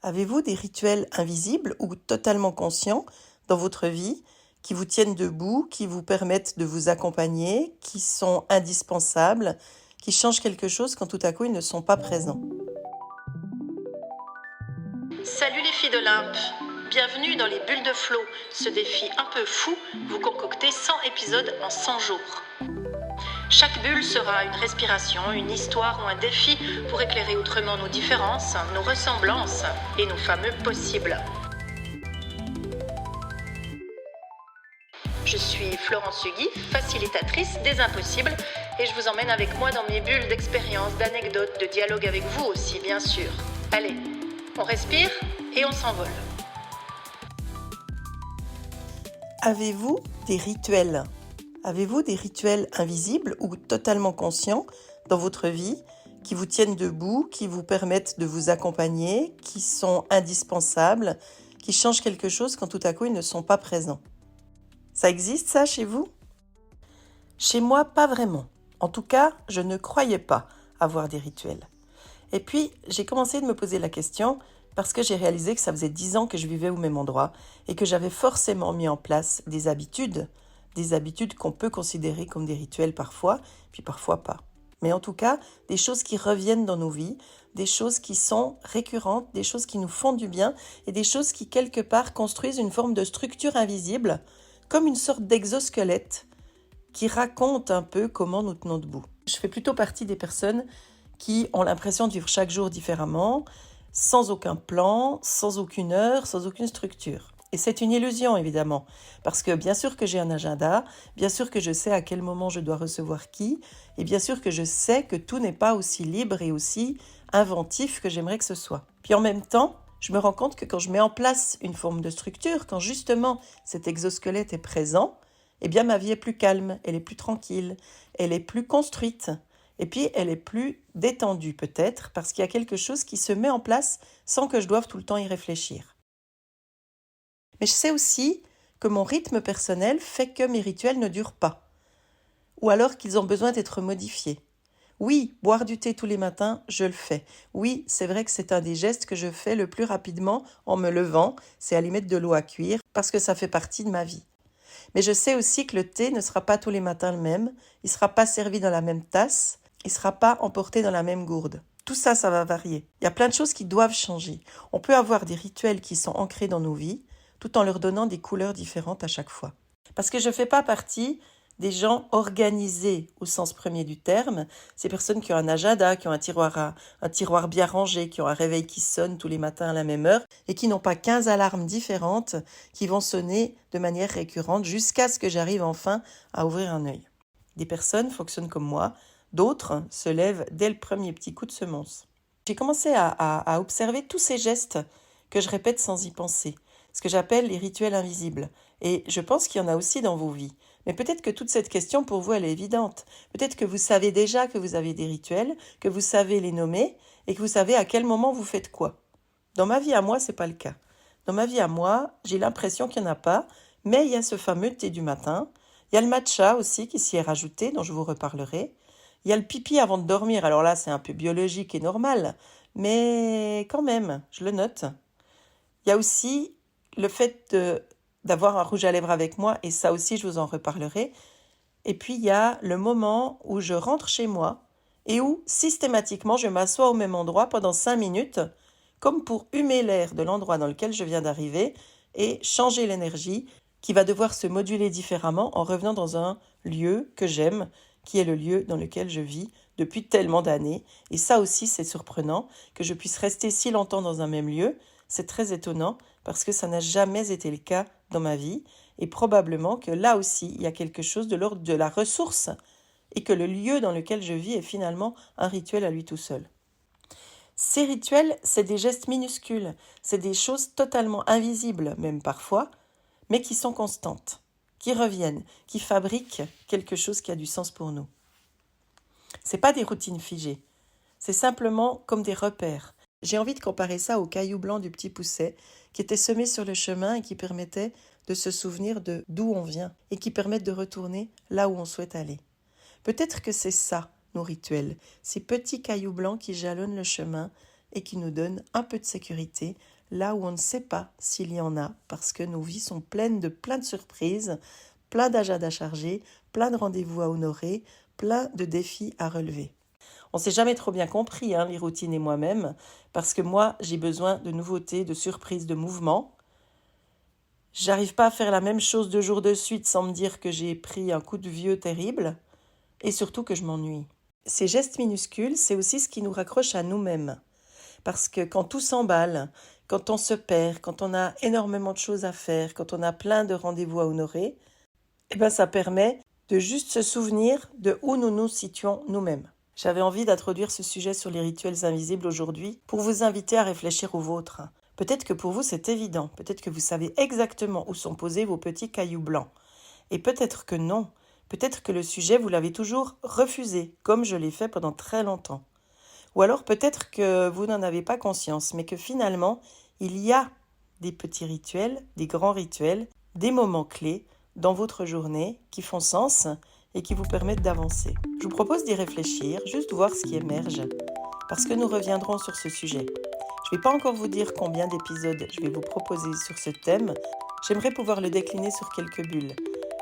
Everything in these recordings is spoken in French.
Avez-vous des rituels invisibles ou totalement conscients dans votre vie qui vous tiennent debout, qui vous permettent de vous accompagner, qui sont indispensables, qui changent quelque chose quand tout à coup ils ne sont pas présents? Salut les filles d'Olympe, bienvenue dans les bulles de flow, ce défi un peu fou, vous concoctez 100 épisodes en 100 jours. Chaque bulle sera une respiration, une histoire ou un défi pour éclairer autrement nos différences, nos ressemblances et nos fameux possibles. Je suis Florence Hugui, facilitatrice des impossibles, et je vous emmène avec moi dans mes bulles d'expériences, d'anecdotes, de dialogue avec vous aussi, bien sûr. Allez, on respire et on s'envole. Avez-vous des rituels? Avez-vous des rituels invisibles ou totalement conscients dans votre vie qui vous tiennent debout, qui vous permettent de vous accompagner, qui sont indispensables, qui changent quelque chose quand tout à coup ils ne sont pas présents? Ça existe ça chez vous? Chez moi, pas vraiment. En tout cas, je ne croyais pas avoir des rituels. Et puis, j'ai commencé de me poser la question parce que j'ai réalisé que ça faisait 10 ans que je vivais au même endroit et que j'avais forcément mis en place des habitudes qu'on peut considérer comme des rituels parfois, puis parfois pas. Mais en tout cas, des choses qui reviennent dans nos vies, des choses qui sont récurrentes, des choses qui nous font du bien et des choses qui, quelque part, construisent une forme de structure invisible, comme une sorte d'exosquelette qui raconte un peu comment nous tenons debout. Je fais plutôt partie des personnes qui ont l'impression de vivre chaque jour différemment, sans aucun plan, sans aucune heure, sans aucune structure. Et c'est une illusion, évidemment, parce que bien sûr que j'ai un agenda, bien sûr que je sais à quel moment je dois recevoir qui, et bien sûr que je sais que tout n'est pas aussi libre et aussi inventif que j'aimerais que ce soit. Puis en même temps, je me rends compte que quand je mets en place une forme de structure, quand justement cet exosquelette est présent, eh bien ma vie est plus calme, elle est plus tranquille, elle est plus construite. Et puis, elle est plus détendue peut-être, parce qu'il y a quelque chose qui se met en place sans que je doive tout le temps y réfléchir. Mais je sais aussi que mon rythme personnel fait que mes rituels ne durent pas, ou alors qu'ils ont besoin d'être modifiés. Oui, boire du thé tous les matins, je le fais. Oui, c'est vrai que c'est un des gestes que je fais le plus rapidement en me levant, c'est aller mettre de l'eau à cuire, parce que ça fait partie de ma vie. Mais je sais aussi que le thé ne sera pas tous les matins le même, il ne sera pas servi dans la même tasse, il ne sera pas emporté dans la même gourde. Tout ça, ça va varier. Il y a plein de choses qui doivent changer. On peut avoir des rituels qui sont ancrés dans nos vies, tout en leur donnant des couleurs différentes à chaque fois. Parce que je ne fais pas partie des gens organisés au sens premier du terme, ces personnes qui ont un agenda, qui ont un tiroir bien rangé, qui ont un réveil qui sonne tous les matins à la même heure et qui n'ont pas 15 alarmes différentes qui vont sonner de manière récurrente jusqu'à ce que j'arrive enfin à ouvrir un œil. Des personnes fonctionnent comme moi, d'autres se lèvent dès le premier petit coup de semonce. J'ai commencé à observer tous ces gestes que je répète sans y penser, ce que j'appelle les rituels invisibles. Et je pense qu'il y en a aussi dans vos vies. Mais peut-être que toute cette question pour vous, elle est évidente. Peut-être que vous savez déjà que vous avez des rituels, que vous savez les nommer et que vous savez à quel moment vous faites quoi. Dans ma vie à moi, c'est pas le cas. Dans ma vie à moi, j'ai l'impression qu'il n'y en a pas, mais il y a ce fameux thé du matin. Il y a le matcha aussi qui s'y est rajouté, dont je vous reparlerai. Il y a le pipi avant de dormir. Alors là, c'est un peu biologique et normal, mais quand même, je le note. Il y a aussi le fait d'avoir un rouge à lèvres avec moi, et ça aussi, je vous en reparlerai. Et puis, il y a le moment où je rentre chez moi et où, systématiquement, je m'assois au même endroit pendant 5 minutes, comme pour humer l'air de l'endroit dans lequel je viens d'arriver et changer l'énergie qui va devoir se moduler différemment en revenant dans un lieu que j'aime, qui est le lieu dans lequel je vis depuis tellement d'années. Et ça aussi, c'est surprenant que je puisse rester si longtemps dans un même lieu. C'est très étonnant parce que ça n'a jamais été le cas dans ma vie. Et probablement que là aussi, il y a quelque chose de l'ordre de la ressource et que le lieu dans lequel je vis est finalement un rituel à lui tout seul. Ces rituels, c'est des gestes minuscules, c'est des choses totalement invisibles, même parfois, mais qui sont constantes, qui reviennent, qui fabriquent quelque chose qui a du sens pour nous. C'est pas des routines figées, c'est simplement comme des repères. J'ai envie de comparer ça aux cailloux blancs du petit Pousset qui étaient semés sur le chemin et qui permettaient de se souvenir de d'où on vient et qui permettent de retourner là où on souhaite aller. Peut-être que c'est ça, nos rituels, ces petits cailloux blancs qui jalonnent le chemin et qui nous donne un peu de sécurité là où on ne sait pas s'il y en a, parce que nos vies sont pleines de plein de surprises, plein d'agendas chargés, plein de rendez-vous à honorer, plein de défis à relever. On ne s'est jamais trop bien compris, les routines et moi-même, parce que moi, j'ai besoin de nouveautés, de surprises, de mouvements. J'arrive pas à faire la même chose 2 jours de suite sans me dire que j'ai pris un coup de vieux terrible, et surtout que je m'ennuie. Ces gestes minuscules, c'est aussi ce qui nous raccroche à nous-mêmes. Parce que quand tout s'emballe, quand on se perd, quand on a énormément de choses à faire, quand on a plein de rendez-vous à honorer, ça permet de juste se souvenir de où nous nous situons nous-mêmes. J'avais envie d'introduire ce sujet sur les rituels invisibles aujourd'hui pour vous inviter à réfléchir aux vôtres. Peut-être que pour vous c'est évident, peut-être que vous savez exactement où sont posés vos petits cailloux blancs. Et peut-être que non, peut-être que le sujet vous l'avez toujours refusé, comme je l'ai fait pendant très longtemps. Ou alors peut-être que vous n'en avez pas conscience, mais que finalement, il y a des petits rituels, des grands rituels, des moments clés dans votre journée qui font sens et qui vous permettent d'avancer. Je vous propose d'y réfléchir, juste voir ce qui émerge, parce que nous reviendrons sur ce sujet. Je ne vais pas encore vous dire combien d'épisodes je vais vous proposer sur ce thème. J'aimerais pouvoir le décliner sur quelques bulles,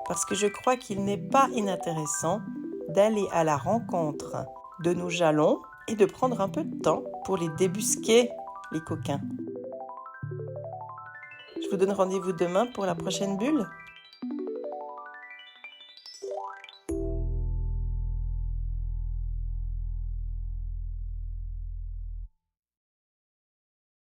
parce que je crois qu'il n'est pas inintéressant d'aller à la rencontre de nos jalons et de prendre un peu de temps pour les débusquer, les coquins. Je vous donne rendez-vous demain pour la prochaine bulle.